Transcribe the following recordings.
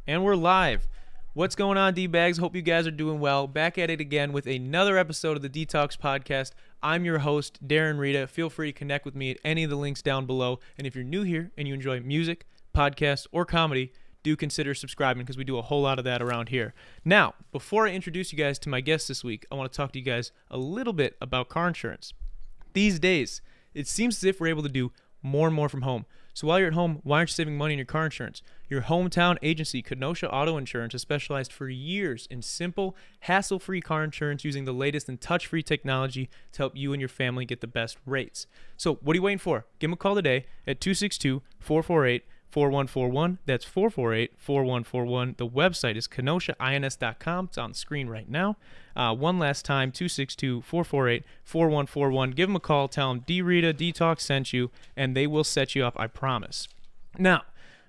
And we're live. What's going on, D-Bags? Hope you guys are doing well. Back at it again with another episode of the Detox Podcast. I'm your host, Darren Rita. Feel free to connect with me at any of the links down below. And if you're new here and you enjoy music, podcasts, or comedy, do consider subscribing because we do a whole lot of that around here. Now, before I introduce you guys to my guest this week, I want to talk to you guys a little bit about car insurance. These days, it seems as if we're able to do more and more from home. So while you're at home, why aren't you saving money on your car insurance? Your hometown agency, Kenosha Auto Insurance, has specialized for years in simple, hassle-free car insurance using the latest in touch-free technology to help you and your family get the best rates. So what are you waiting for? Give them a call today at 262-448-4141. That's 448-4141. The website is kenoshains.com. It's on the screen right now. One last time, 262-448-4141. Give them a call. Tell them D-Rita Detox sent you, and they will set you up, I promise. Now,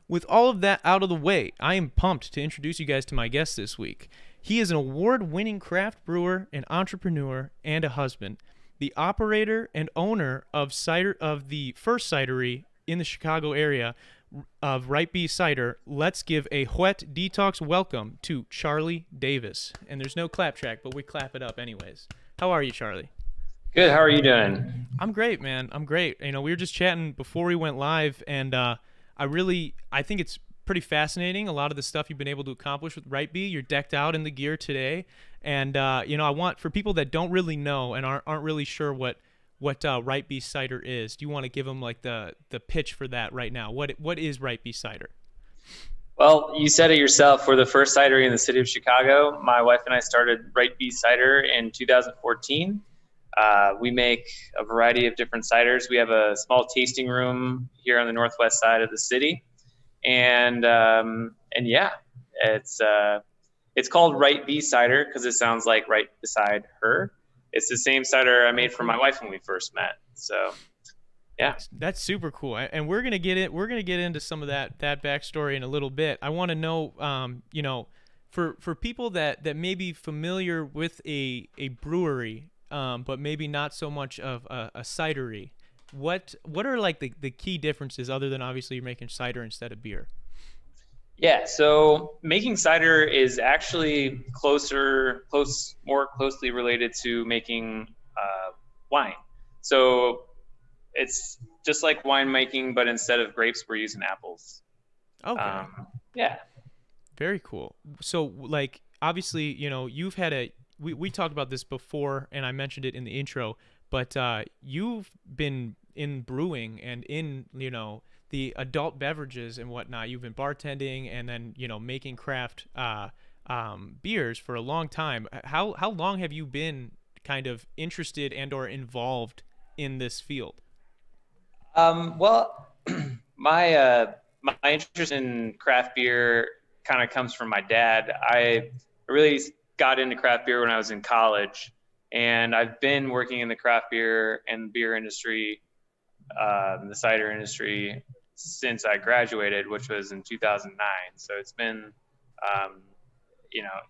with all of that out of the way, I am pumped to introduce you guys to my guest this week. He is an award-winning craft brewer, an entrepreneur, and a husband. The operator and owner of the first cidery in the Chicago area of Right B Cider. Let's give a wet detox welcome to Charlie Davis. And there's no clap track, but we clap it up anyways. How are you, Charlie? Good. How are you doing? I'm great, man. I'm great. You know, we were just chatting before we went live, and I think it's pretty fascinating, a lot of the stuff you've been able to accomplish with Right B. You're decked out in the gear today, and I want, for people that don't really know and aren't really sure what Right B Cider is, do you want to give them like the pitch for that right now? What is Right B Cider? Well, you said it yourself. We're the first cidery in the city of Chicago. My wife and I started Right B Cider in 2014. We make a variety of different ciders. We have a small tasting room here on the northwest side of the city, and yeah, it's called Right B Cider because it sounds like right beside her. It's the same cider I made for my wife when we first met. So, yeah, that's super cool. And we're gonna get into some of that backstory in a little bit. I want to know, for people that may be familiar with a brewery, but maybe not so much of a cidery. What are like the key differences other than obviously you're making cider instead of beer? Yeah, so making cider is actually more closely related to making wine. So it's just like winemaking, but instead of grapes, we're using apples. Okay. Yeah. Very cool. So, like, obviously, you've had we talked about this before, and I mentioned it in the intro, but you've been in brewing and in, the adult beverages and whatnot. You've been bartending and then, making craft beers for a long time. How long have you been kind of interested and or involved in this field? Well, my interest in craft beer kind of comes from my dad. I really got into craft beer when I was in college, and I've been working in the craft beer and beer industry, the cider industry, since I graduated, which was in 2009. So it's been,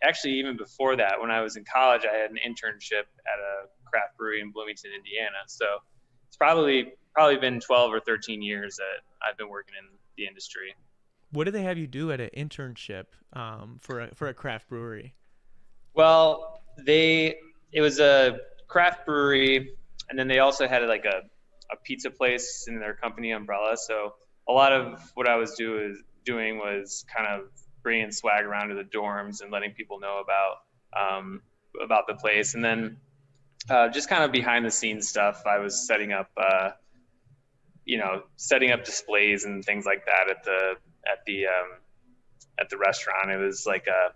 actually even before that, when I was in college, I had an internship at a craft brewery in Bloomington, Indiana. So it's probably been 12 or 13 years that I've been working in the industry. What do they have you do at an internship for a craft brewery? Well, it was a craft brewery, and then they also had like a pizza place in their company umbrella. So a lot of what I was doing was kind of bringing swag around to the dorms and letting people know about the place. And then just kind of behind the scenes stuff, I was setting up displays and things like that at the restaurant. It was like a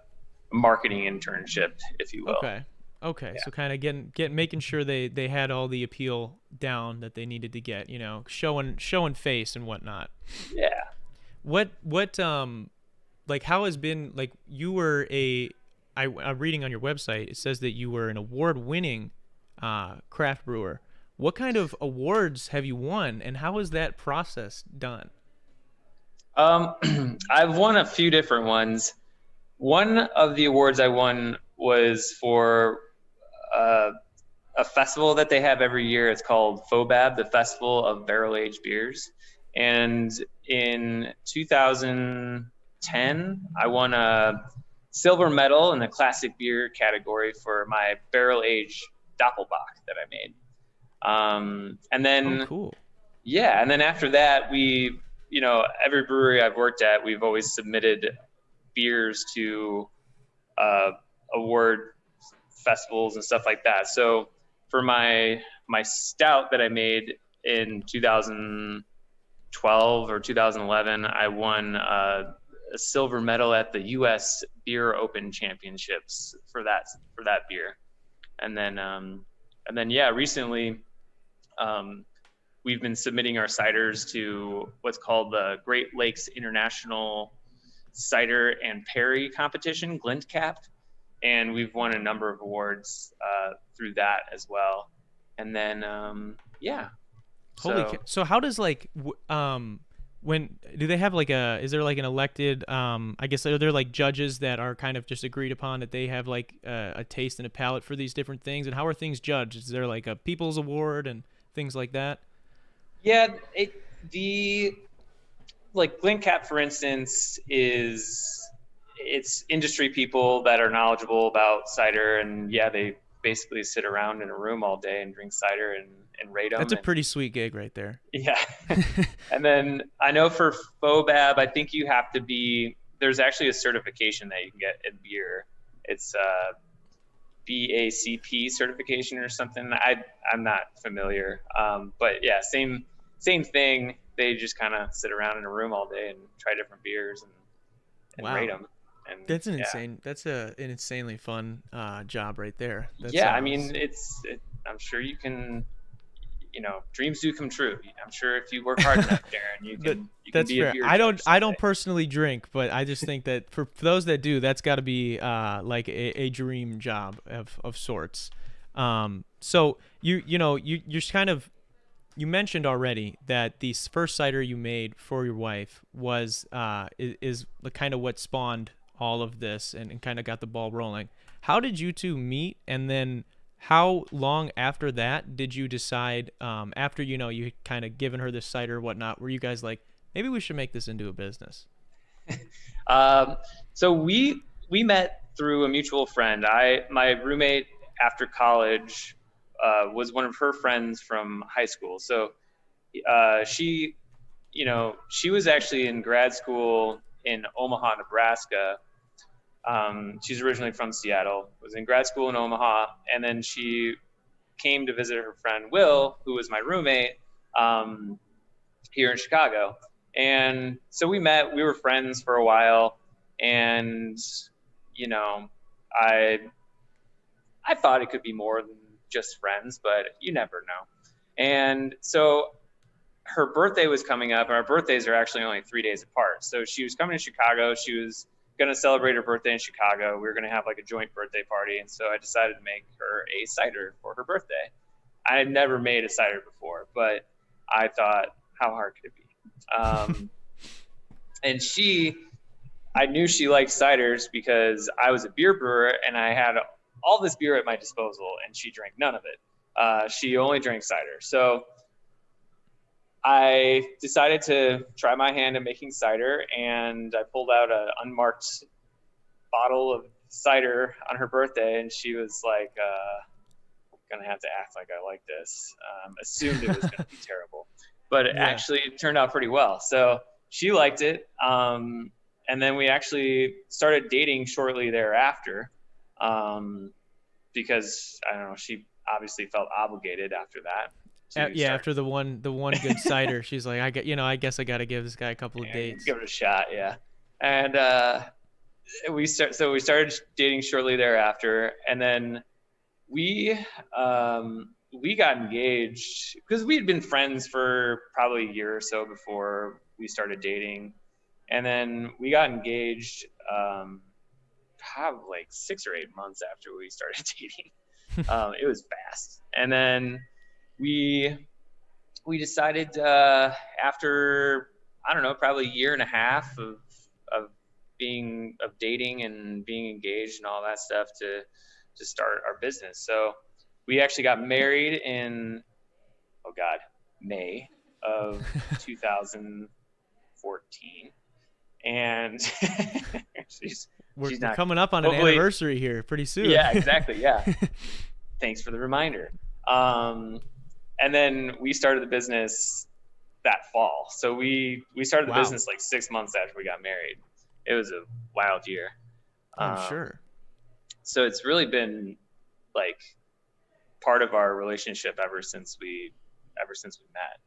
marketing internship, if you will. Okay. Yeah. So kind of making sure they had all the appeal down that they needed to get, showing face and whatnot. Yeah. What like how has been, like, you were I'm reading on your website, it says that you were an award-winning craft brewer. What kind of awards have you won, and how is that process done? I've won a few different ones. One of the awards I won was for a festival that they have every year. It's called FOBAB, the Festival of Barrel Aged Beers. And in 2000, 2010, I won a silver medal in the classic beer category for my barrel aged Doppelbock that I made. And then, Oh, cool. yeah. And then after that, every brewery I've worked at, we've always submitted beers to award festivals and stuff like that. So for my stout that I made in 2012 or 2011, I won a silver medal at the U.S. Beer Open Championships for that beer. And then yeah, recently we've been submitting our ciders to what's called the Great Lakes International Cider and Perry Competition, GlintCap, and we've won a number of awards through that as well. And then yeah. So how does when do they have is there like an elected I guess are there like judges that are kind of just agreed upon that they have like a taste and a palate for these different things, and how are things judged? Is there like a people's award and things like that? Yeah, like GlintCap, for instance, it's industry people that are knowledgeable about cider, and yeah, they basically sit around in a room all day and drink cider and rate them. That's a pretty sweet gig right there. Yeah. And then I know for FOBAB, I think you have to there's actually a certification that you can get in beer. It's BACP certification or something. I'm not familiar. But yeah, same thing. They just kind of sit around in a room all day and try different beers and wow. rate them. And that's an insane. That's an insanely fun job right there. I mean, I'm sure you can. Dreams do come true. I'm sure if you work hard enough, Darren, you can that's be fair. a beer I don't personally drink, but I just think that for those that do, that's got to be like a dream job of sorts. So you're kind of, you mentioned already that the first cider you made for your wife was is kind of what spawned all of this and kind of got the ball rolling. How did you two meet, and then how long after that did you decide, after you kind of given her this cider or whatnot, were you guys like, maybe we should make this into a business? So we met through a mutual friend. My roommate after college was one of her friends from high school. So she was actually in grad school in Omaha, Nebraska. She's originally from Seattle, was in grad school in Omaha, and then she came to visit her friend Will, who was my roommate, here in Chicago. And so we met, we were friends for a while, and I thought it could be more than just friends, but you never know. And so her birthday was coming up, and our birthdays are actually only 3 days apart. So she was coming to Chicago. She was going to celebrate her birthday in Chicago. We were going to have like a joint birthday party. And so I decided to make her a cider for her birthday. I had never made a cider before, but I thought, how hard could it be? And I knew she liked ciders because I was a beer brewer and I had all this beer at my disposal, and she drank none of it. She only drank cider. So I decided to try my hand at making cider, and I pulled out an unmarked bottle of cider on her birthday, and she was like, gonna have to act like I like this. Assumed it was gonna be terrible, but actually it turned out pretty well. So she liked it, and then we actually started dating shortly thereafter, because I don't know, she obviously felt obligated after that. After the one good cider, she's like, I guess I got to give this guy a couple of dates. Give it a shot, yeah. And we started dating shortly thereafter, and then we got engaged because we had been friends for probably a year or so before we started dating, and then we got engaged probably like 6 or 8 months after we started dating. It was fast, and then we decided after, I don't know, probably a year and a half of dating and being engaged and all that stuff to start our business. So we actually got married in May of 2014, and We're she's not coming up on an anniversary here pretty soon. Yeah, exactly. Yeah. Thanks for the reminder. And then we started the business that fall. So we started the business like 6 months after we got married. It was a wild year. I'm sure. So it's really been like part of our relationship ever since we met.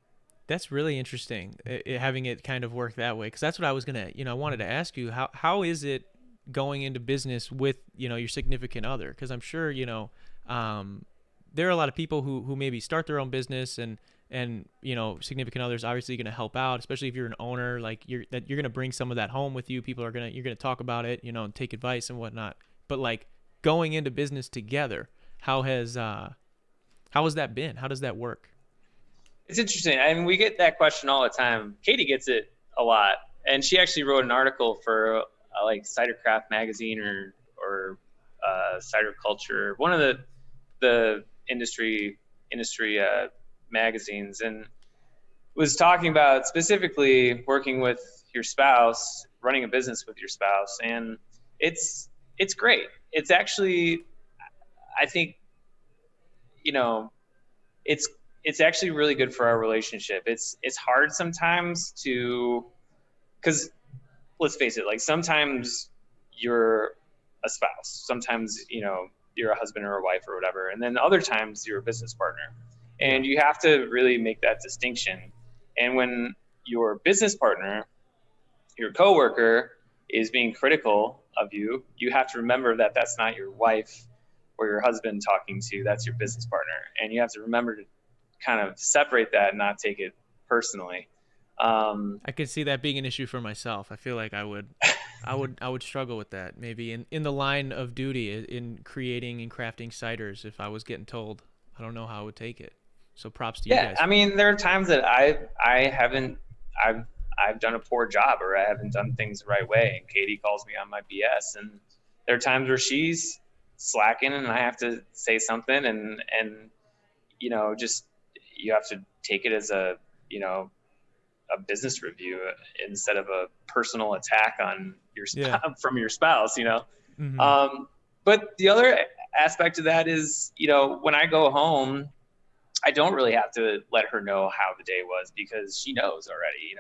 That's really interesting, having it kind of work that way, because that's what I was gonna, I wanted to ask you, how is it going into business with your significant other? Because I'm sure there are a lot of people who maybe start their own business, and significant others obviously going to help out, especially if you're an owner, like you're going to bring some of that home with you. You're going to talk about it, and take advice and whatnot. But like going into business together, how has that been? How does that work? It's interesting. I mean, we get that question all the time. Katie gets it a lot, and she actually wrote an article for like Cider Craft magazine or Cider Culture, one of the industry magazines, and was talking about specifically working with your spouse, running a business with your spouse, and it's great. It's actually, I think, it's actually really good for our relationship. It's hard sometimes because let's face it, like sometimes you're a spouse, sometimes you're a husband or a wife or whatever, and then other times you're a business partner, and you have to really make that distinction. And when your business partner, your coworker, is being critical of you, you have to remember that that's not your wife or your husband talking to you, that's your business partner, and you have to remember to kind of separate that and not take it personally. I could see that being an issue for myself. I feel like I would struggle with that, maybe in the line of duty in creating and crafting ciders. If I was getting told, I don't know how I would take it. So props to you guys. Yeah, I mean, there are times that I've done a poor job, or I haven't done things the right way, and Katie calls me on my BS, and there are times where she's slacking and I have to say something, and just you have to take it as a business review instead of a personal attack on your from your spouse, Mm-hmm. But the other aspect of that is, when I go home, I don't really have to let her know how the day was, because she knows already.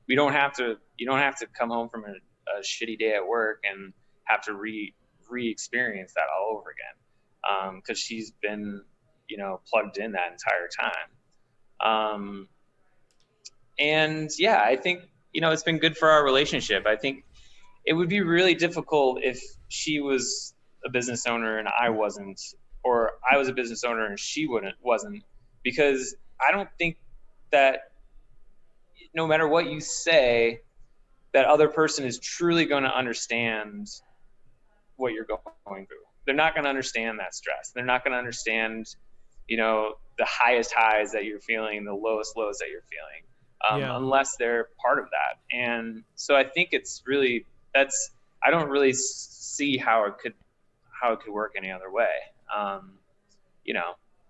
You don't have to come home from a shitty day at work and have to re-experience that all over again, because she's been plugged in that entire time. And yeah, I think, it's been good for our relationship. I think it would be really difficult if she was a business owner and I wasn't, or I was a business owner and she wasn't, because I don't think that no matter what you say, that other person is truly going to understand what you're going through. They're not going to understand that stress. They're not going to understand, the highest highs that you're feeling, the lowest lows that you're feeling, unless they're part of that. And so I think it's really, I don't really see how it could work any other way.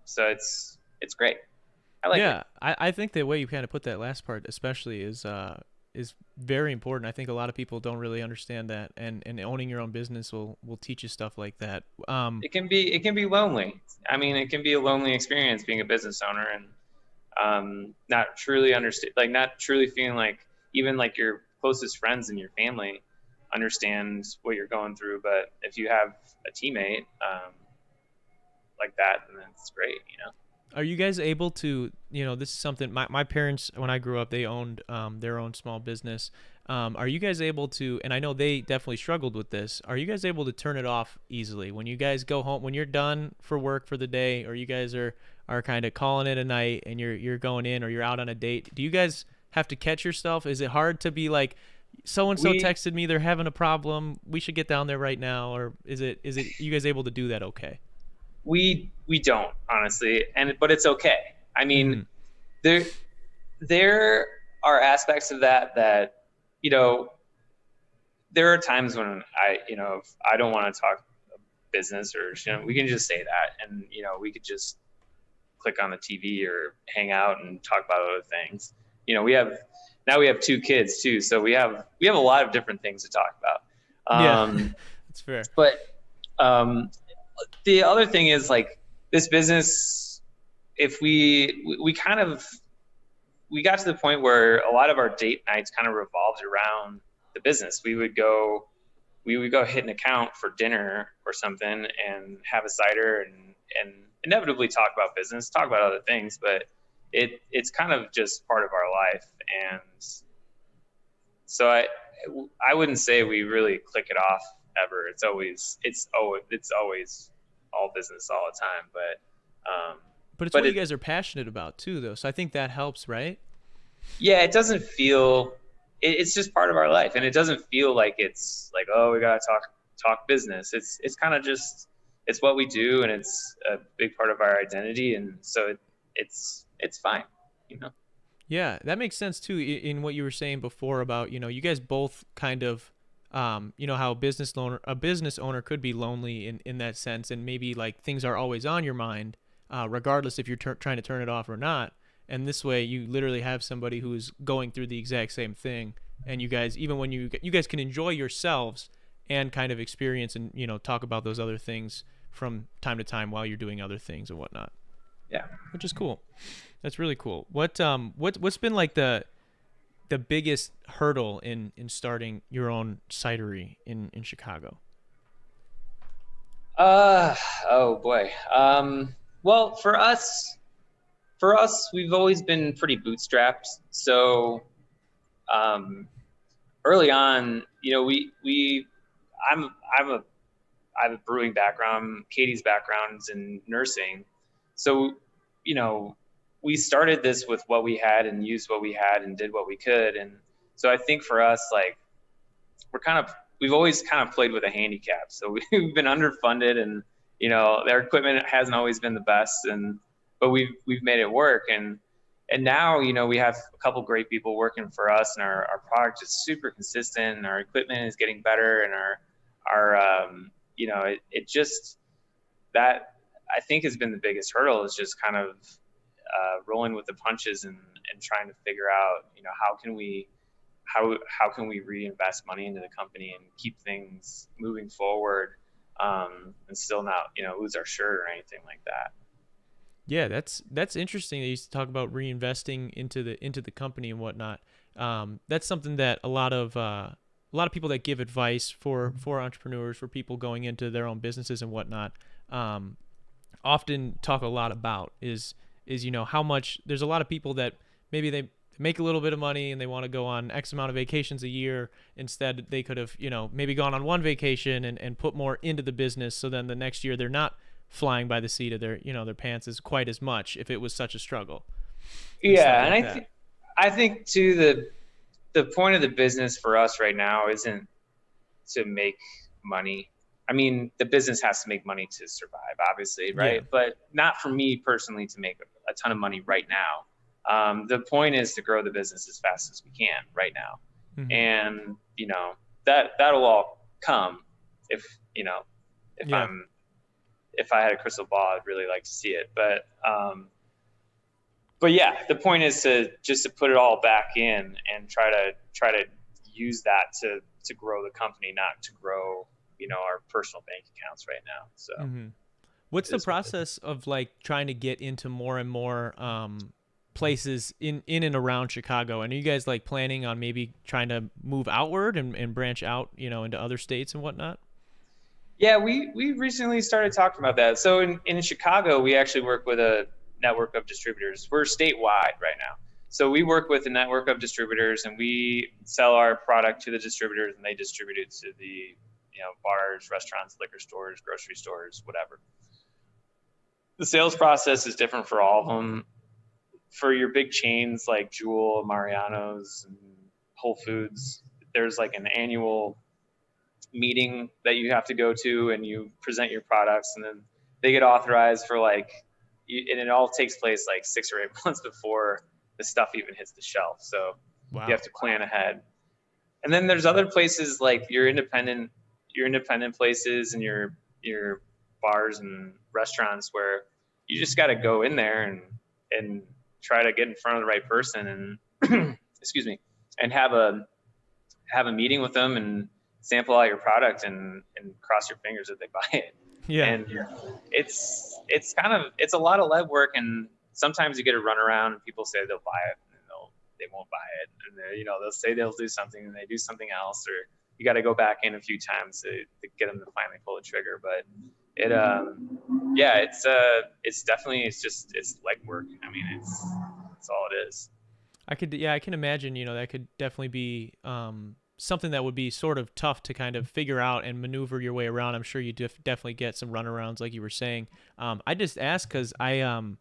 So it's great. I like it. I think the way you kind of put that last part especially is very important. I think a lot of people don't really understand that, and owning your own business will teach you stuff like that. It can be lonely. I mean, it can be a lonely experience being a business owner, and not truly feeling like even like your closest friends and your family understand what you're going through. But if you have a teammate like that, then it's great. Are you guys able to, this is something, my parents, when I grew up, they owned their own small business. Are you guys able to, and I know they definitely struggled with this, are you guys able to turn it off easily? When you guys go home, when you're done for work for the day, or you guys are kind of calling it a night and you're going in, or you're out on a date, do you guys have to catch yourself? Is it hard to be like, so-and-so texted me, they're having a problem, we should get down there right now? Or is it you guys able to do that okay? We don't, honestly, but it's okay. I mean, there are aspects of that there are times when if I don't want to talk business, or we can just say that, and we could just click on the TV or hang out and talk about other things. We have now we have 2 kids too. So we have a lot of different things to talk about. Yeah, that's fair. But the other thing is like this business, if we got to the point where a lot of our date nights kind of revolved around the business. We would go hit an account for dinner or something and have a cider and inevitably talk about business, talk about other things, but it's kind of just part of our life. And so I wouldn't say we really click it off ever. It's always all business all the time. But it's what you guys are passionate about too, though. So I think that helps, right? Yeah, it doesn't feel. It's just part of our life, and it doesn't feel like it's like, oh, we gotta talk business. It's kind of just it's what we do, and it's a big part of our identity, and so it's fine, you know. Yeah, that makes sense too in what you were saying before about, you guys both kind of how a business owner could be lonely in that sense, and maybe like things are always on your mind, regardless if you're trying to turn it off or not. And this way you literally have somebody who's going through the exact same thing, and you guys, even when you guys can enjoy yourselves and kind of experience and talk about those other things from time to time while you're doing other things and whatnot. Yeah, which is cool. That's really cool. What's been like the biggest hurdle in starting your own cidery in Chicago? Oh boy. Well, for us, we've always been pretty bootstrapped. So, early on, I have a brewing background. Katie's background's in nursing. So, we started this with what we had and used what we had and did what we could. And so I think for us, like, we've always kind of played with a handicap. So we've been underfunded, and, their equipment hasn't always been the best, but we've made it work. And now, we have a couple great people working for us, and our product is super consistent, and our equipment is getting better, and it just, that I think has been the biggest hurdle, is just kind of rolling with the punches and trying to figure out, how can we reinvest money into the company and keep things moving forward, and still not, lose our shirt or anything like that. Yeah, that's interesting that you used to talk about reinvesting into the company and whatnot. That's something that a lot of people that give advice for entrepreneurs, for people going into their own businesses and whatnot, often talk a lot about is how much there's a lot of people that maybe they make a little bit of money and they want to go on X amount of vacations a year. Instead, they could have, maybe gone on one vacation and put more into the business. So then the next year they're not flying by the seat of their pants as quite as much if it was such a struggle. Yeah. And I think too, the point of the business for us right now isn't to make money. I mean, the business has to make money to survive, obviously, right? Yeah. But not for me personally to make a ton of money right now. The point is to grow the business as fast as we can right now. Mm-hmm. And, that'll all come if I had a crystal ball, I'd really like to see it. But yeah, the point is to put it all back in and try to use that to grow the company, not to grow, our personal bank accounts right now. So mm-hmm. What's the process of like trying to get into more and more places in and around Chicago? And are you guys like planning on maybe trying to move outward and branch out, into other states and whatnot? Yeah, we recently started talking about that. So in Chicago, we actually work with a network of distributors. We're statewide right now. So we work with a network of distributors, and we sell our product to the distributors, and they distribute it to the bars, restaurants, liquor stores, grocery stores, whatever. The sales process is different for all of them. For your big chains like Jewel, Mariano's, and Whole Foods, there's like an annual meeting that you have to go to, and you present your products, and then they get authorized for and it all takes place like 6 or 8 months before the stuff even hits the shelf. So wow. You have to plan ahead. And then there's other places like your independent places and your bars and restaurants where you just got to go in there and try to get in front of the right person and excuse me, and have a meeting with them and sample out your product and cross your fingers that they buy it. Yeah. And it's a lot of legwork, and sometimes you get a runaround and people say they'll buy it and they won't buy it, and they'll say they'll do something and they do something else, or you got to go back in a few times to get them to finally pull the trigger. But it's definitely, it's legwork. I mean, it's all it is. I can imagine, that could definitely be something that would be sort of tough to kind of figure out and maneuver your way around. I'm sure you definitely get some runarounds, like you were saying. I just asked because I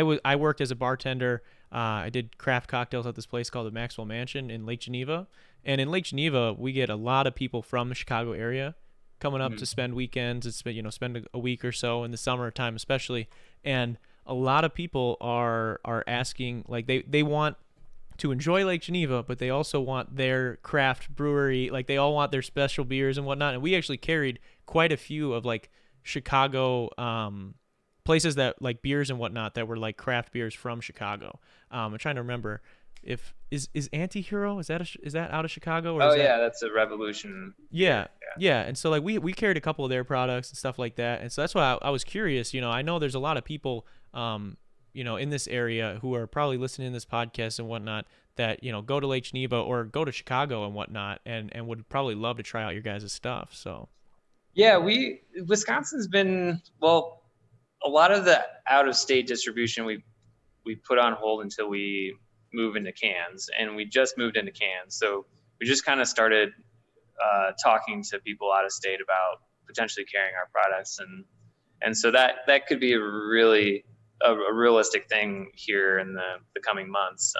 worked as a bartender. I did craft cocktails at this place called the Maxwell Mansion in Lake Geneva. And in Lake Geneva, we get a lot of people from the Chicago area coming up to spend weekends and spend a week or so in the summertime especially. And a lot of people are asking, like they want to enjoy Lake Geneva, but they also want their craft brewery, like they all want their special beers and whatnot. And we actually carried quite a few of like Chicago places that like beers and whatnot that were like craft beers from Chicago. I'm trying to remember if is Antihero, is that out of Chicago? Or that's a Revolution. Yeah. And so like we carried a couple of their products and stuff like that. And so that's why I was curious. I know there's a lot of people in this area who are probably listening to this podcast and whatnot that, go to Lake Geneva or go to Chicago and whatnot and would probably love to try out your guys' stuff. So yeah, Wisconsin's been, well, a lot of the out of state distribution we put on hold until we move into cans, and we just moved into cans. So we just kind of started talking to people out of state about potentially carrying our products. And so that could be a really a realistic thing here in the coming months.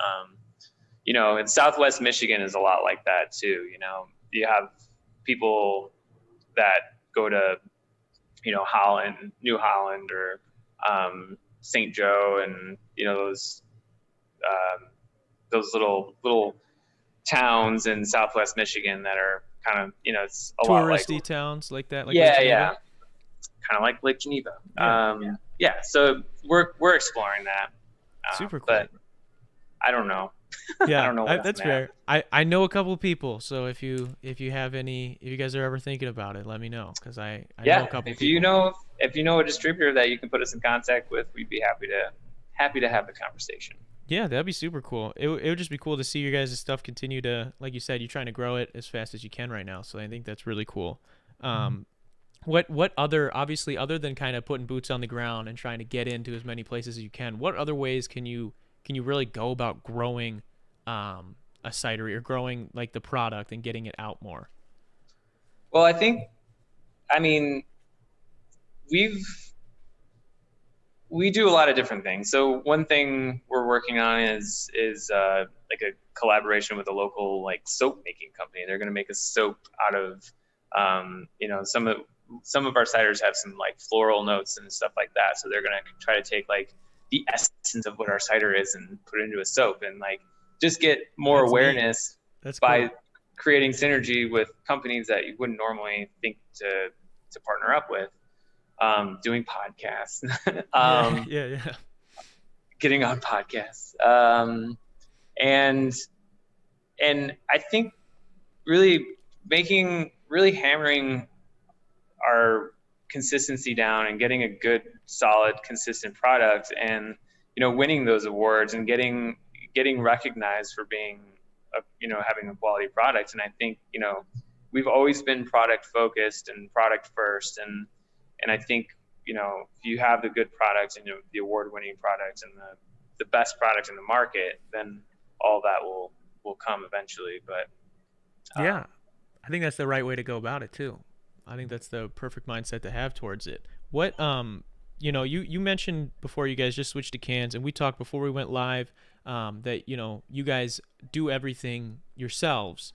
In Southwest Michigan is a lot like that too. You have people that go to, Holland, New Holland, or St. Joe, and those little towns in Southwest Michigan that are kind of, it's a touristy lot like towns like that. Like kind of like Lake Geneva. So we're exploring that. Super cool. But I don't know. Yeah, I don't know. That's fair. I know a couple of people, so if you guys are ever thinking about it, let me know, because I know a couple of people. If you know a distributor that you can put us in contact with, we'd be happy to have the conversation. Yeah, that'd be super cool. It would just be cool to see your guys' stuff continue to, like you said, you're trying to grow it as fast as you can right now. So I think that's really cool. What other, obviously, other than kind of putting boots on the ground and trying to get into as many places as you can, what other ways can you really go about growing a cidery, or growing like the product and getting it out more? Well, we do a lot of different things. So one thing we're working on is like a collaboration with a local like soap making company. They're going to make a soap out of, some of our ciders have some like floral notes and stuff like that. So they're going to try to take like the essence of what our cider is and put it into a soap, and like just get more awareness by creating synergy with companies that you wouldn't normally think to partner up with. Doing podcasts, getting on podcasts. And I think really hammering our consistency down and getting a good, solid, consistent product, and, winning those awards and getting recognized for being having a quality product. And I think, we've always been product focused and product first. And I think, if you have the good product and the award-winning product and the best product in the market, then all that will come eventually. But yeah, I think that's the right way to go about it too. I think that's the perfect mindset to have towards it. What you mentioned before you guys just switched to cans, and we talked before we went live that you guys do everything yourselves.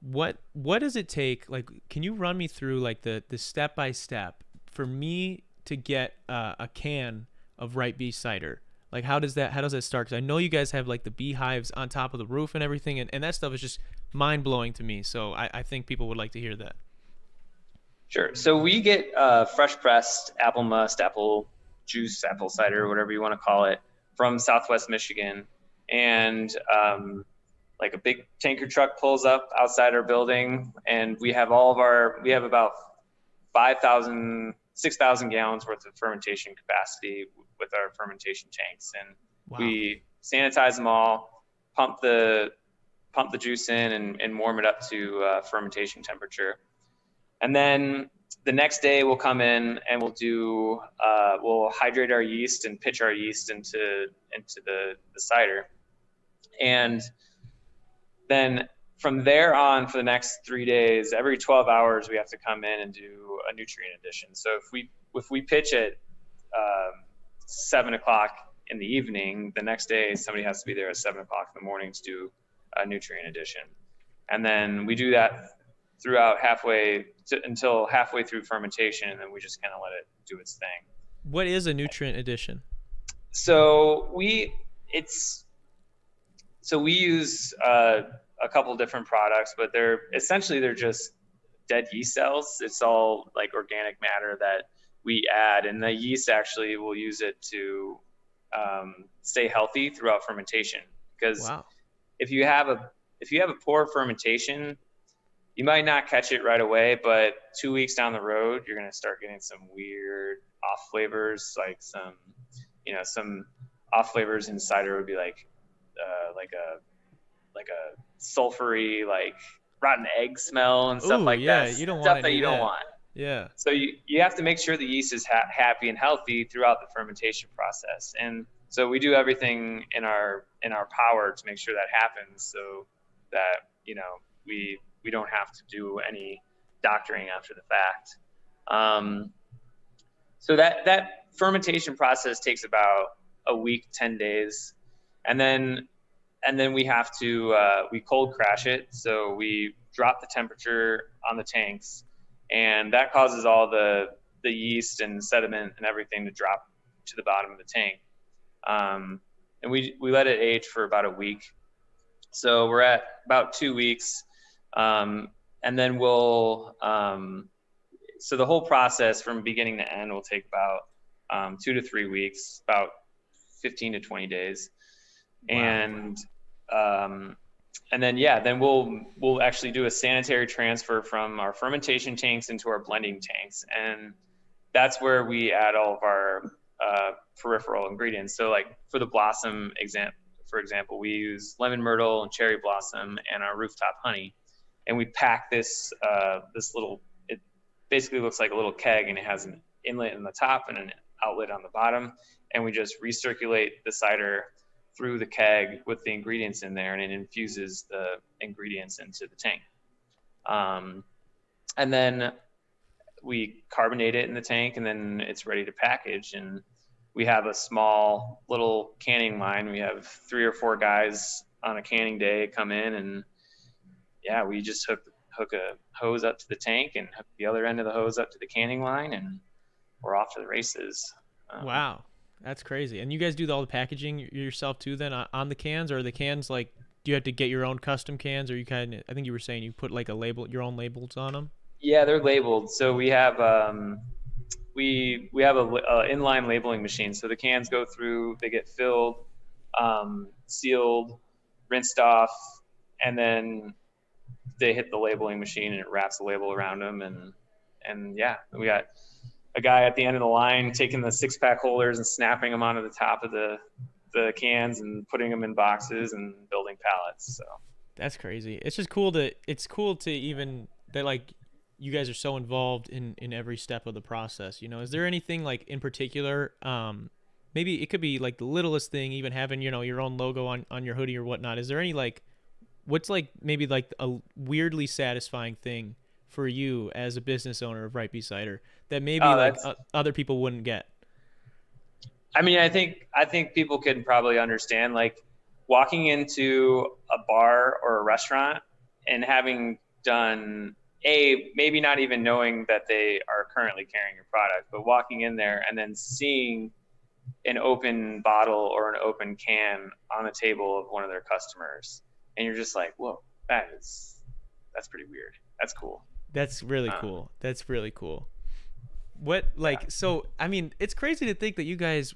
What does it take? Like, can you run me through like the step by step for me to get a can of Right Bee cider? Like, how does that start? Because I know you guys have like the beehives on top of the roof and everything, and that stuff is just mind blowing to me. So I think people would like to hear that. Sure. So we get fresh pressed apple must, apple juice, apple cider, whatever you want to call it, from Southwest Michigan, and like a big tanker truck pulls up outside our building, and we have about 6,000 gallons worth of fermentation capacity with our fermentation tanks. And Wow. we sanitize them all, pump the juice in and warm it up to fermentation temperature. And then the next day we'll come in and we'll hydrate our yeast and pitch our yeast into the cider. And then from there on, for the next 3 days, every 12 hours, we have to come in and do a nutrient addition. So if we pitch at 7 o'clock in the evening, the next day somebody has to be there at 7 o'clock in the morning to do a nutrient addition. And then we do that throughout until halfway through fermentation, and then we just kind of let it do its thing. What is a nutrient addition? So we use a couple different products, but they're just dead yeast cells. It's all like organic matter that we add, and the yeast actually will use it to stay healthy throughout fermentation. Because Wow. if you have a poor fermentation, you might not catch it right away, but 2 weeks down the road, you're going to start getting some weird off flavors, like some off flavors in cider would be like a sulfury, like rotten egg smell and stuff like that. You don't stuff want that you don't want. Yeah. So you have to make sure the yeast is happy and healthy throughout the fermentation process. And so we do everything in our power to make sure that happens, so that, we don't have to do any doctoring after the fact. So that fermentation process takes about a week, 10 days. And then we have to, we cold crash it. So we drop the temperature on the tanks, and that causes all the yeast and sediment and everything to drop to the bottom of the tank. And we let it age for about a week. So we're at about 2 weeks. And then so the whole process from beginning to end will take about 2 to 3 weeks, about 15 to 20 days. Wow. And then we'll actually do a sanitary transfer from our fermentation tanks into our blending tanks. And that's where we add all of our peripheral ingredients. So like for the blossom for example, we use lemon myrtle and cherry blossom and our rooftop honey. And we pack this little, it basically looks like a little keg, and it has an inlet in the top and an outlet on the bottom. And we just recirculate the cider through the keg with the ingredients in there, and it infuses the ingredients into the tank. And then we carbonate it in the tank, and then it's ready to package. And we have a small little canning line. We have 3 or 4 guys on a canning day come in, and we just hook a hose up to the tank and hook the other end of the hose up to the canning line, and we're off to the races. Wow, that's crazy. And you guys do all the packaging yourself too then on the cans, or are the cans like, do you have to get your own custom cans, or you I think you were saying you put like your own labels on them? Yeah, they're labeled. So we have we have a inline labeling machine. So the cans go through, they get filled, sealed, rinsed off, and then they hit the labeling machine and it wraps the label around them. And we got a guy at the end of the line taking the 6-pack holders and snapping them onto the top of the cans and putting them in boxes and building pallets. So that's crazy. It's just cool to even that, like, you guys are so involved in every step of the process. Is there anything like in particular, maybe it could be like the littlest thing, even having, your own logo on your hoodie or whatnot. Is there any what's like maybe like a weirdly satisfying thing for you as a business owner of Right Bee Cider that maybe other people wouldn't get? I mean, I think people can probably understand, like, walking into a bar or a restaurant and having done maybe not even knowing that they are currently carrying your product, but walking in there and then seeing an open bottle or an open can on the table of one of their customers. And you're just like, whoa, that's pretty weird. That's cool. That's really cool. That's really cool. What Yeah. so I mean, it's crazy to think that you guys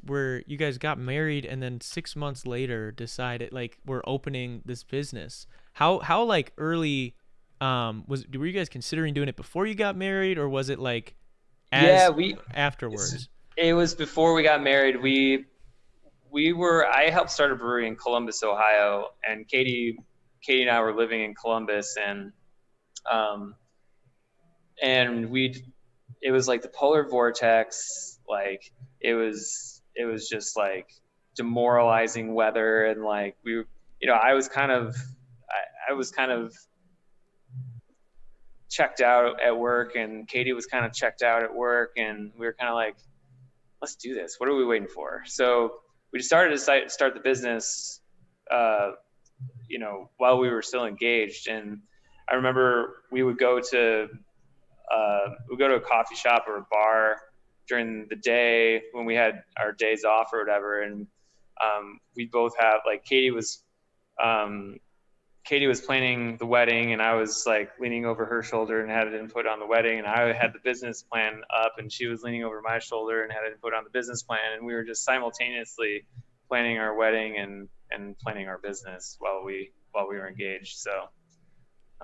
got married and then 6 months later decided like we're opening this business. How like early were you guys considering doing it before you got married, or was it like Yeah, as we it's, afterwards? it was before we got married. I helped start a brewery in Columbus, Ohio, and Katie and I were living in Columbus, um and it was like the polar vortex, like it was just like demoralizing weather, and like I was kind of checked out at work, and Katie was kind of checked out at work, and we were kind of like, let's do this. What are we waiting for? So we decided to start the business, uh, while we were still engaged. And I remember we'd go to a coffee shop or a bar during the day when we had our days off or whatever, and we both have like um, Katie was planning the wedding, and I was like leaning over her shoulder and had input on the wedding, and I had the business plan up, and she was leaning over my shoulder and had input on the business plan, and we were just simultaneously planning our wedding and planning our business while we were engaged. So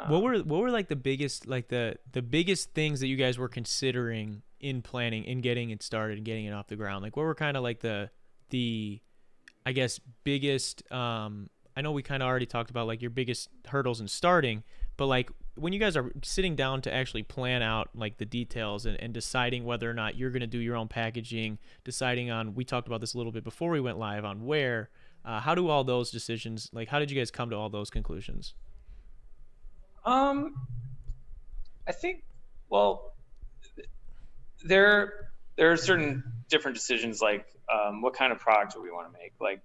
What were like the biggest like the biggest things that you guys were considering in planning in getting it started and getting it off the ground? Like what were kind of like the I guess biggest I know we kind of already talked about like your biggest hurdles in starting, but like when you guys are sitting down to actually plan out like the details and deciding whether or not you're going to do your own packaging, deciding on, we talked about this a little bit before we went live, on where, how do all those decisions, like how did you guys come to all those conclusions? um, I think, well, there are certain different decisions, like what kind of product do we want to make. Like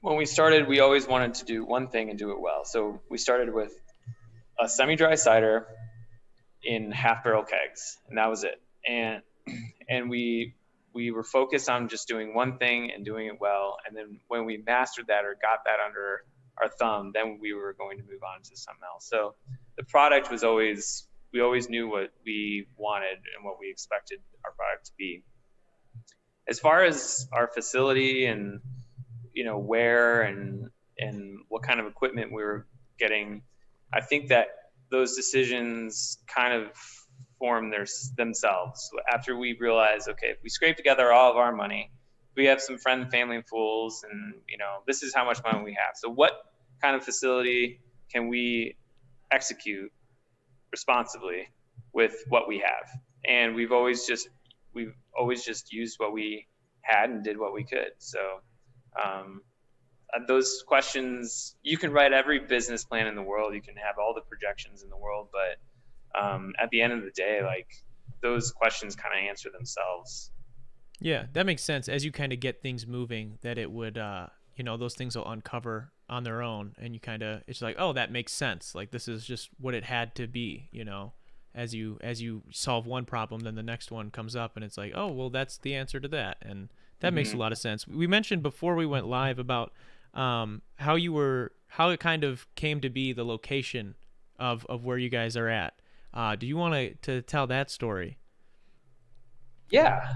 when we started, we always wanted to do one thing and do it well. So we started with a semi-dry cider in half barrel kegs, and that was it. And we were focused on just doing one thing and doing it well. And then when we mastered that or got that under our thumb, then we were going to move on to something else. So the product was always, we always knew what we wanted and what we expected our product to be. As far as our facility and where and what kind of equipment we were getting, I think that those decisions kind of form themselves after we realized, okay, if we scrape together all of our money, we have some friend and family and fools, and this is how much money we have. So what kind of facility can we execute responsibly with what we have? And we've always just used what we had and did what we could. So um, those questions, you can write every business plan in the world, you can have all the projections in the world, but at the end of the day, like, those questions kind of answer themselves. Yeah, that makes sense. As you kind of get things moving, that it would, those things will uncover on their own, and you kind of, it's like, oh, that makes sense. Like this is just what it had to be. As you solve one problem, then the next one comes up, and it's like, oh, well, that's the answer to that, and that makes a Mm-hmm. lot of sense. We mentioned before we went live about how it kind of came to be the location of where you guys are at. Do you want to tell that story? Yeah.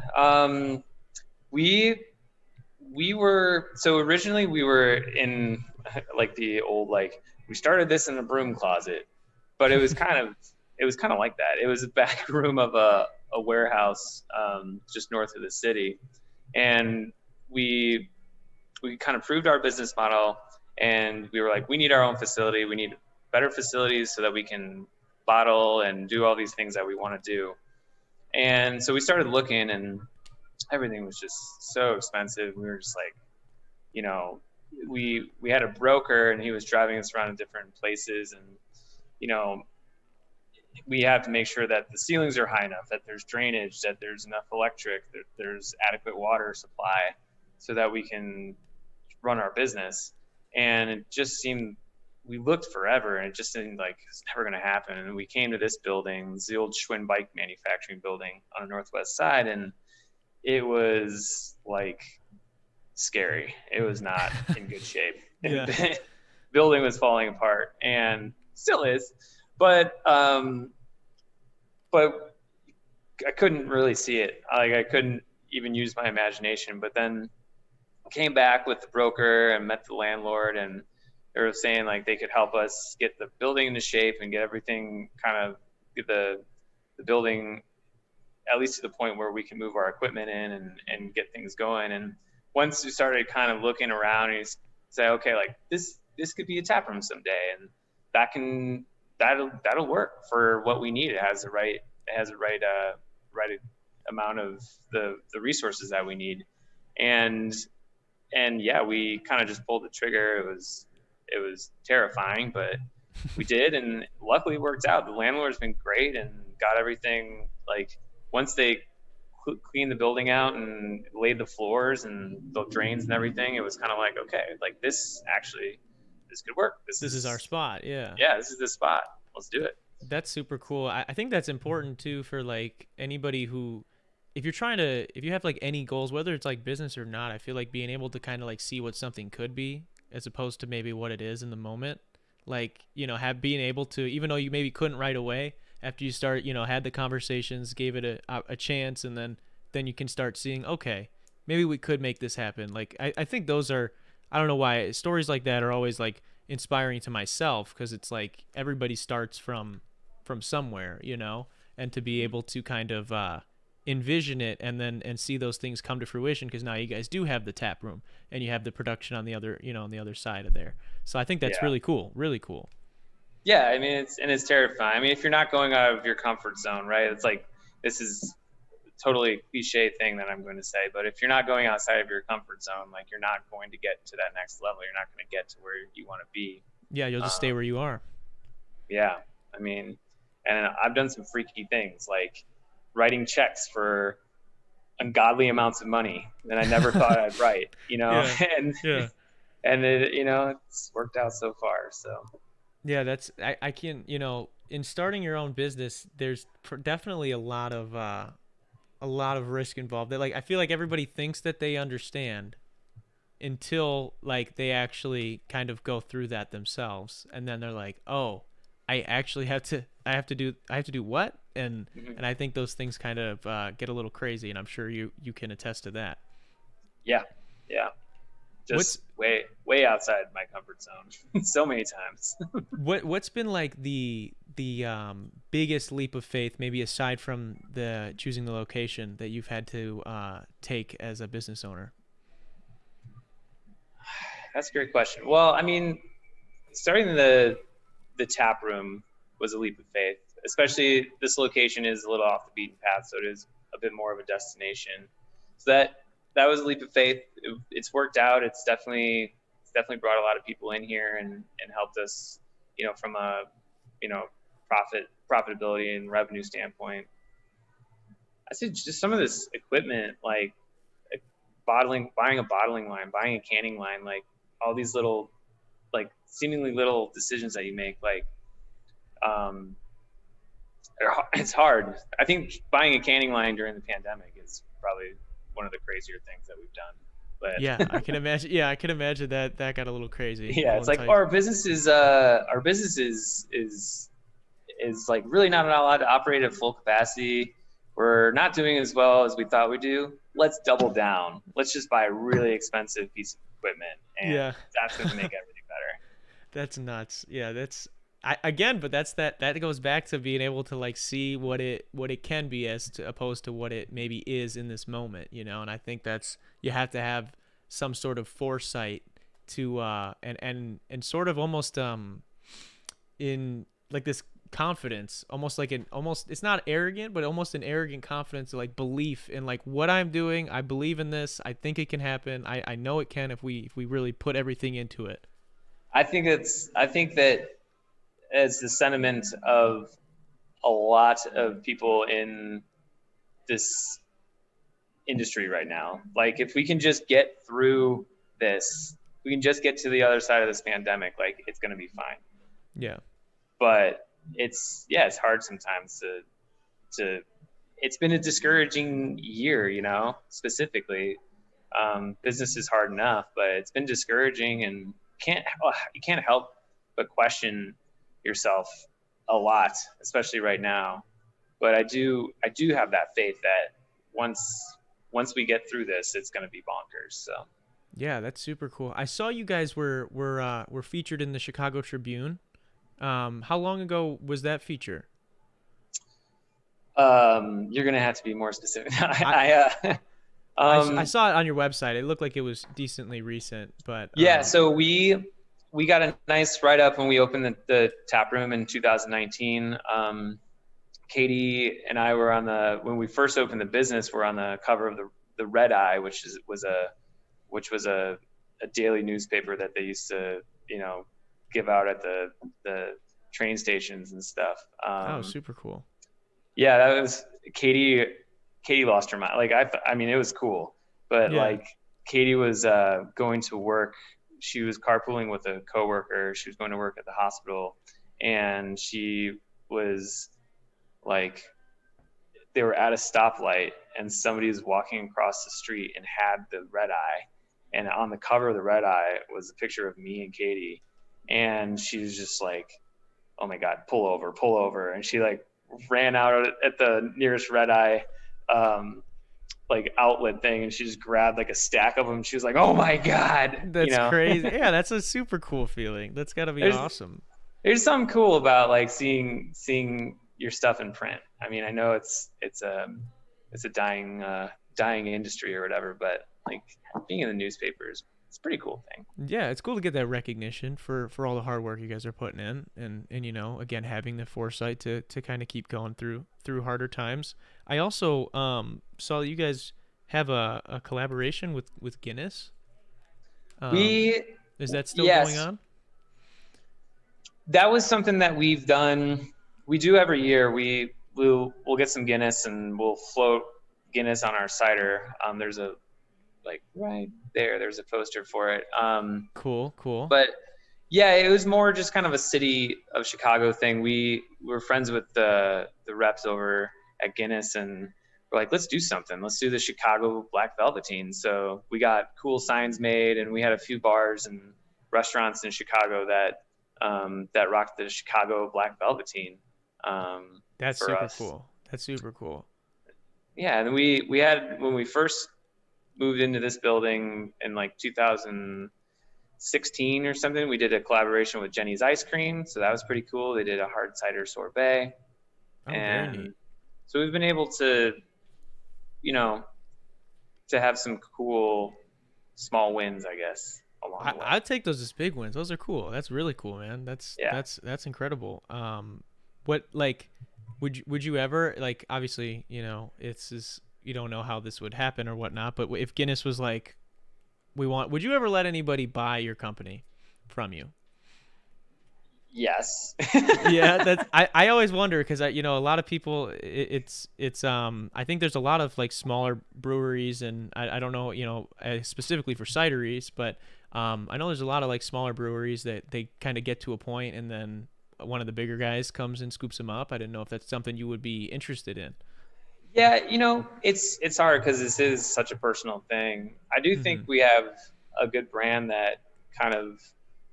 We were, so originally we were in like the old, like, we started this in a broom closet, but it was kind of like that. It was a back room of a warehouse, just north of the city. And we kind of proved our business model, and we were like, we need our own facility. We need better facilities so that we can bottle and do all these things that we want to do. And so we started looking, and everything was just so expensive. We were just like, you know, we had a broker, and he was driving us around to different places, and you know, we have to make sure that the ceilings are high enough, that there's drainage, that there's enough electric, that there's adequate water supply, so that we can run our business. And it just seemed, we looked forever, and it just seemed like it's never going to happen. And we came to this building, it's the old Schwinn bike manufacturing building on the northwest side, and it was like scary. It was not in good shape. Yeah. The building was falling apart, and still is. But but I couldn't really see it. Like I couldn't even use my imagination. But then came back with the broker and met the landlord, and they were saying like they could help us get the building into shape and get everything kind of get the building at least to the point where we can move our equipment in and get things going. And once we started kind of looking around, and you say, okay, like this could be a tap room someday, and that'll work for what we need. It has the right right amount of the resources that we need. And yeah, we kind of just pulled the trigger. It was terrifying, but we did, and luckily it worked out. The landlord's been great and got everything, like once they cleaned the building out and laid the floors and the drains and everything, it was kind of like, okay, like this could work. This is our spot. Yeah. Yeah, this is the spot. Let's do it. That's super cool. I think that's important too for like anybody who, if you have like any goals, whether it's like business or not, I feel like being able to kind of like see what something could be as opposed to maybe what it is in the moment. Like, being able to, even though you maybe couldn't right away, after you start, had the conversations, gave it a chance, and then you can start seeing, okay, maybe we could make this happen. Like, I think those are, I don't know why, stories like that are always like inspiring to myself, because it's like everybody starts from somewhere, and to be able to kind of envision it and see those things come to fruition, because now you guys do have the tap room and you have the production on the other, on the other side of there. So I think that's really cool. Yeah, I mean, it's terrifying. I mean, if you're not going out of your comfort zone, right? It's like, this is totally a cliche thing that I'm going to say, but if you're not going outside of your comfort zone, like you're not going to get to that next level. You're not going to get to where you want to be. Yeah, you'll just stay where you are. Yeah, I mean, and I've done some freaky things, like writing checks for ungodly amounts of money that I never thought I'd write, and it, it's worked out so far. So yeah, that's, I can, in starting your own business, there's definitely a lot of risk involved. That, like, I feel like everybody thinks that they understand until like they actually kind of go through that themselves, and then they're like, oh, I have to do what? And I think those things kind of get a little crazy, and I'm sure you can attest to that. Yeah. Just way outside my comfort zone so many times. What's been like the biggest leap of faith, maybe aside from the choosing the location, that you've had to take as a business owner? That's a great question. Well, I mean, starting the tap room was a leap of faith, especially this location is a little off the beaten path, so it is a bit more of a destination. So that was a leap of faith. It's worked out. It's definitely brought a lot of people in here and helped us, from a, profitability and revenue standpoint. I said just some of this equipment, like buying a bottling line, buying a canning line, like all these little, like seemingly little decisions that you make, like, it's hard. I think buying a canning line during the pandemic is probably one of the crazier things that we've done. But yeah, I can imagine. Yeah, I can imagine that got a little crazy. Yeah, it's like our business is like really not allowed to operate at full capacity. We're not doing as well as we thought we'd do. Let's double down. Let's just buy a really expensive piece of equipment, and that's going to make everything better. That's nuts. Yeah, but that goes back to being able to like see what it can be as opposed to what it maybe is in this moment, and I think that's, you have to have some sort of foresight to and sort of almost in like this confidence, almost it's not arrogant, but almost an arrogant confidence, like belief in like what I'm doing. I believe in this. I think it can happen. I know it can if we really put everything into it. I think that it's the sentiment of a lot of people in this industry right now. Like, if we can just get through this, we can just get to the other side of this pandemic, like it's going to be fine. Yeah. But it's hard sometimes to it's been a discouraging year, specifically. Business is hard enough, but it's been discouraging, and you can't help but question yourself a lot, especially right now. But I do have that faith that once we get through this, it's going to be bonkers. So. Yeah, that's super cool. I saw you guys were featured in the Chicago Tribune. How long ago was that feature? You're gonna have to be more specific. I saw it on your website. It looked like it was decently recent, but yeah. So we got a nice write up when we opened the tap room in 2019. Katie and I were when we first opened the business, we're on the cover of the Red Eye, which was a daily newspaper that they used to, give out at the train stations and stuff. Super cool. Yeah, that was Katie lost her mind. Like I mean, it was cool, but like Katie was going to work. She was carpooling with a coworker. She was going to work at the hospital, and she was like, they were at a stoplight, and somebody was walking across the street and had the Red Eye, and on the cover of the Red Eye was a picture of me and Katie, and she was just like, "Oh my God, pull over!" And she like ran out at the nearest Red Eye like outlet thing, and she just grabbed like a stack of them. She was like, "Oh my God." That's crazy. Yeah, that's a super cool feeling. That's gotta be awesome. There's something cool about like seeing your stuff in print. I mean, I know it's a dying industry or whatever, but like being in the newspapers, it's a pretty cool thing. Yeah, it's cool to get that recognition for all the hard work you guys are putting in, and again, having the foresight to kind of keep going through harder times. I also saw that you guys have a collaboration with Guinness. Is that still going on? That was something that we've done. We do every year. We'll get some Guinness and we'll float Guinness on our cider. There's a right there's a poster for it. Cool. But yeah, it was more just kind of a city of Chicago thing. We were friends with the reps over at Guinness, and we're like, let's do something. Let's do the Chicago Black Velveteen. So we got cool signs made, and we had a few bars and restaurants in Chicago that rocked the Chicago Black Velveteen. That's super cool. That's super cool. Yeah, and we had, when we first moved into this building in like 2016 or something, we did a collaboration with Jenny's Ice Cream, so that was pretty cool. They did a hard cider sorbet. Very neat. So we've been able to, to have some cool small wins, I guess, along the way. I'd take those as big wins. Those are cool. That's really cool, man. That's incredible. Would you ever, like, obviously, you don't know how this would happen or whatnot, but if Guinness was like, would you ever let anybody buy your company from you? Yes. Yeah, I always wonder, because a lot of people, it's I think there's a lot of like smaller breweries, and I don't know, specifically for cideries, but I know there's a lot of like smaller breweries that they kind of get to a point and then one of the bigger guys comes and scoops them up. I didn't know if that's something you would be interested in. Yeah, it's hard because this is such a personal thing. I do think we have a good brand that kind of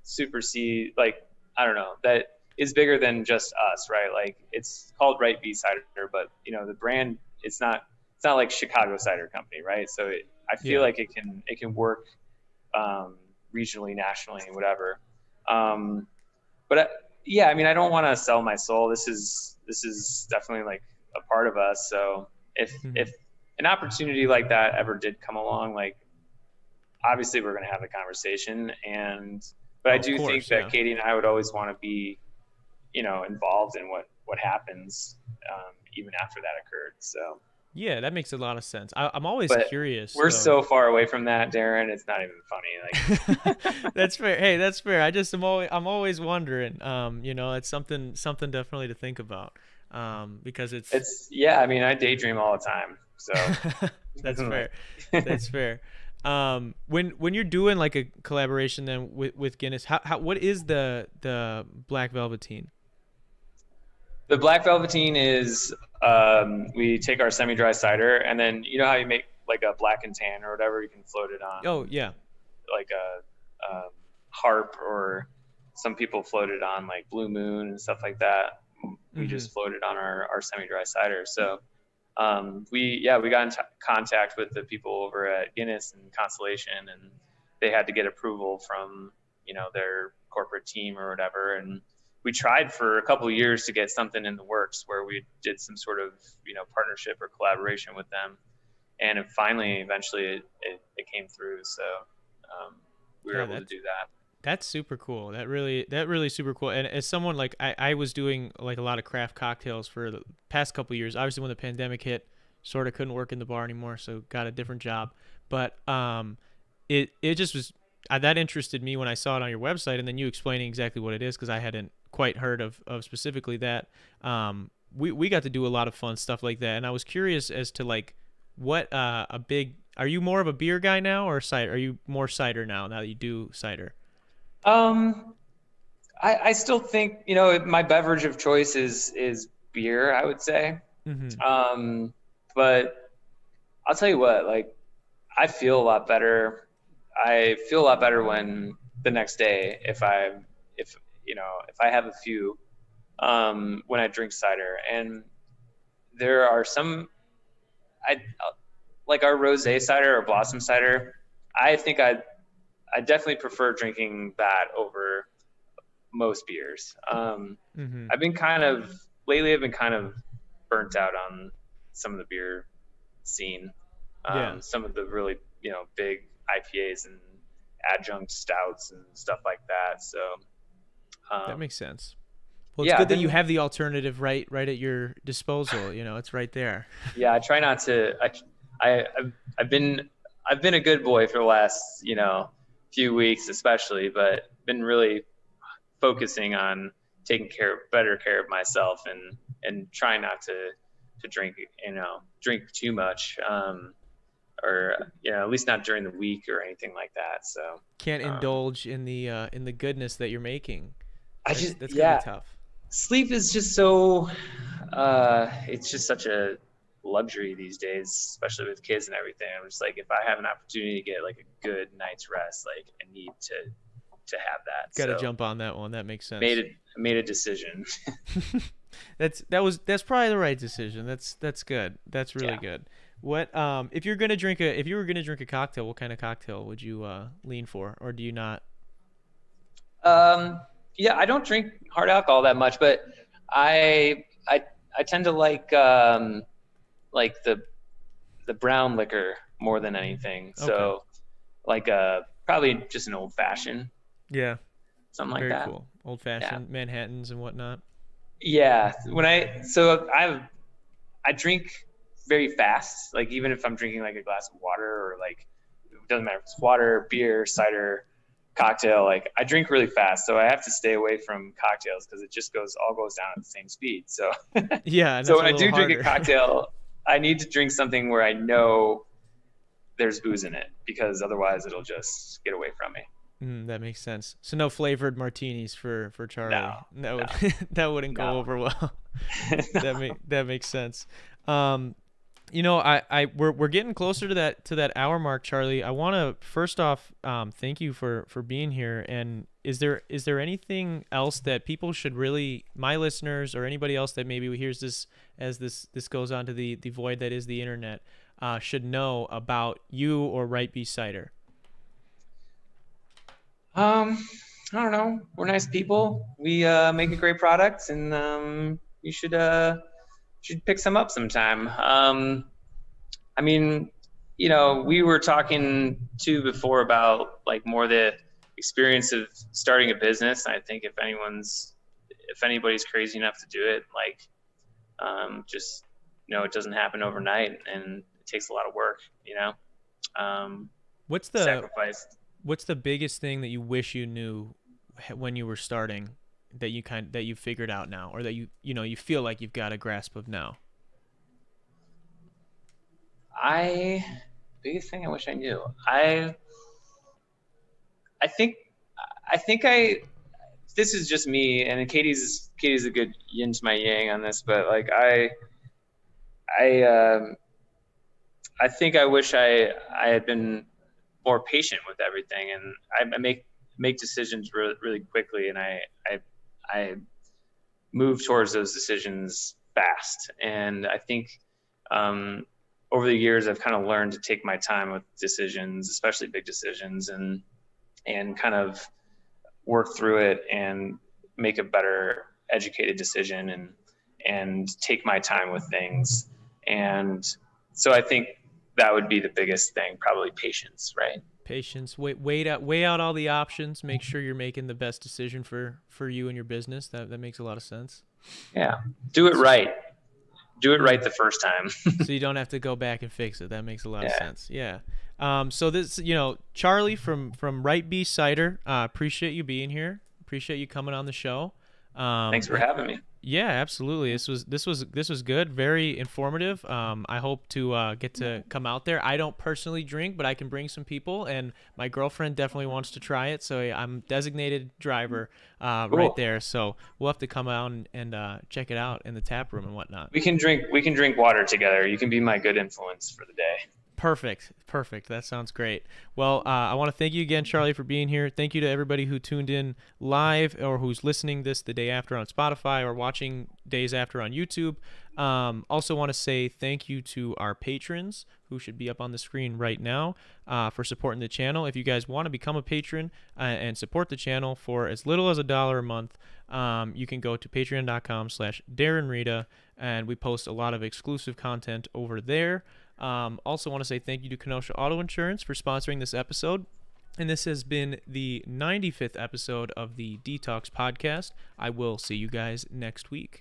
supersedes, like, I don't know, that is bigger than just us, right? Like, it's called Right Beat Cider, but the brand, it's not like Chicago Cider Company, right? So I feel like it can work regionally, nationally, whatever. But yeah, I mean, I don't want to sell my soul. This is definitely like a part of us. So if an opportunity like that ever did come along, like, obviously we're going to have a conversation, but I do think that Katie and I would always want to be, involved in what happens, even after that occurred. So yeah, that makes a lot of sense. I'm always curious. We're so far away from that, Darren. It's not even funny. Like, that's fair. Hey, that's fair. I'm always wondering. It's something definitely to think about. Because it's yeah. I mean, I daydream all the time. So that's fair. That's fair. When you're doing like a collaboration then with Guinness, what is the Black Velveteen? The Black Velveteen is, we take our semi-dry cider, and then how you make like a black and tan or whatever, you can float it on. Oh yeah. Like a harp, or some people float it on like Blue Moon and stuff like that. we just floated on our semi-dry cider. So we got in contact with the people over at Guinness and Constellation, and they had to get approval from, their corporate team or whatever. And we tried for a couple of years to get something in the works where we did some sort of, partnership or collaboration with them. And eventually it came through. So we were able to do that. That's super cool. That really super cool. And as someone like I was doing like a lot of craft cocktails for the past couple of years. Obviously, when the pandemic hit, sort of couldn't work in the bar anymore, so got a different job. But it just was that interested me when I saw it on your website, and then you explaining exactly what it is, because I hadn't quite heard of specifically that. We got to do a lot of fun stuff like that, and I was curious as to like what are you more of a beer guy now or cider? Are you more cider now that you do cider? I still think, my beverage of choice is beer, I would say. But I'll tell you what, like, I feel a lot better. I feel a lot better when the next day, if I have a few, when I drink cider. And there are some, like our rosé cider or blossom cider, I think I definitely prefer drinking that over most beers. I've been kind of burnt out on some of the beer scene. Some of the really, big IPAs and adjunct stouts and stuff like that. So that makes sense. Well, it's good that you have the alternative right at your disposal. It's right there. Yeah, I try not to. I've been a good boy for the last, few weeks especially, but been really focusing on taking better care of myself and trying not to drink too much, or at least not during the week or anything like that. So can't indulge in the goodness that you're making. That's gonna be tough. Sleep is just so it's just such a luxury these days, especially with kids and everything. I'm just like, if I have an opportunity to get like a good night's rest, like I need to have that. Got to jump on that one. That makes sense. Made a decision. That's probably the right decision. That's good. That's really good. What if you were gonna drink a cocktail, what kind of cocktail would you lean for, or do you not? I don't drink hard alcohol that much, but I tend to like the brown liquor more than anything. Okay. So like probably just an old fashioned. Yeah. Something like that. Very cool. Old fashioned Manhattans and whatnot. Yeah. I drink very fast. Like even if I'm drinking like a glass of water, or like, it doesn't matter if it's water, beer, cider, cocktail, like I drink really fast. So I have to stay away from cocktails because it just all goes down at the same speed. So yeah. So when I do drink a cocktail, I need to drink something where I know there's booze in it, because otherwise it'll just get away from me. That makes sense. So no flavored martinis for Charlie. No. That wouldn't go over well. That makes sense. We're getting closer to that hour mark, Charlie. I want to first off thank you for being here. And is there anything else that people should really, my listeners or anybody else that maybe hears this as this goes on to the void that is the internet, should know about you or Right Beast Cider? I don't know. We're nice people. We make a great product, and you should pick some up sometime. I mean, we were talking too before about like more the experience of starting a business. I think if anybody's crazy enough to do it, like just it doesn't happen overnight, and it takes a lot of work. Sacrifice. What's the biggest thing that you wish you knew when you were starting that you figured out now, or that you feel like you've got a grasp of now? Biggest thing I wish I knew. This is just me, and Katie's a good yin to my yang on this, but like I think I wish I had been more patient with everything, and I make decisions really, really quickly, and move towards those decisions fast. And I think over the years, I've kind of learned to take my time with decisions, especially big decisions, and kind of work through it and make a better educated decision and take my time with things. And so I think that would be the biggest thing, probably patience, right? Patience. Weigh out all the options. Make sure you're making the best decision for you and your business. That makes a lot of sense. Yeah. Do it right. Do it right the first time. So you don't have to go back and fix it. That makes a lot of sense. Yeah. So this, Charlie from Right Bee Cider, appreciate you being here. Appreciate you coming on the show. Thanks for having me. Yeah, absolutely. This was good. Very informative. I hope to get to come out there. I don't personally drink, but I can bring some people, and my girlfriend definitely wants to try it. So I'm designated driver Cool. right there. So we'll have to come out and check it out in the tap room and whatnot. We can drink water together. You can be my good influence for the day. Perfect. That sounds great. Well, I want to thank you again, Charlie, for being here. Thank you to everybody who tuned in live or who's listening this the day after on Spotify or watching days after on YouTube. Also want to say thank you to our patrons who should be up on the screen right now for supporting the channel. If you guys want to become a patron and support the channel for as little as $1 a month, you can go to patreon.com/DarrenRita, and we post a lot of exclusive content over there. Also want to say thank you to Kenosha Auto Insurance for sponsoring this episode. And this has been the 95th episode of the Detox Podcast. I will see you guys next week.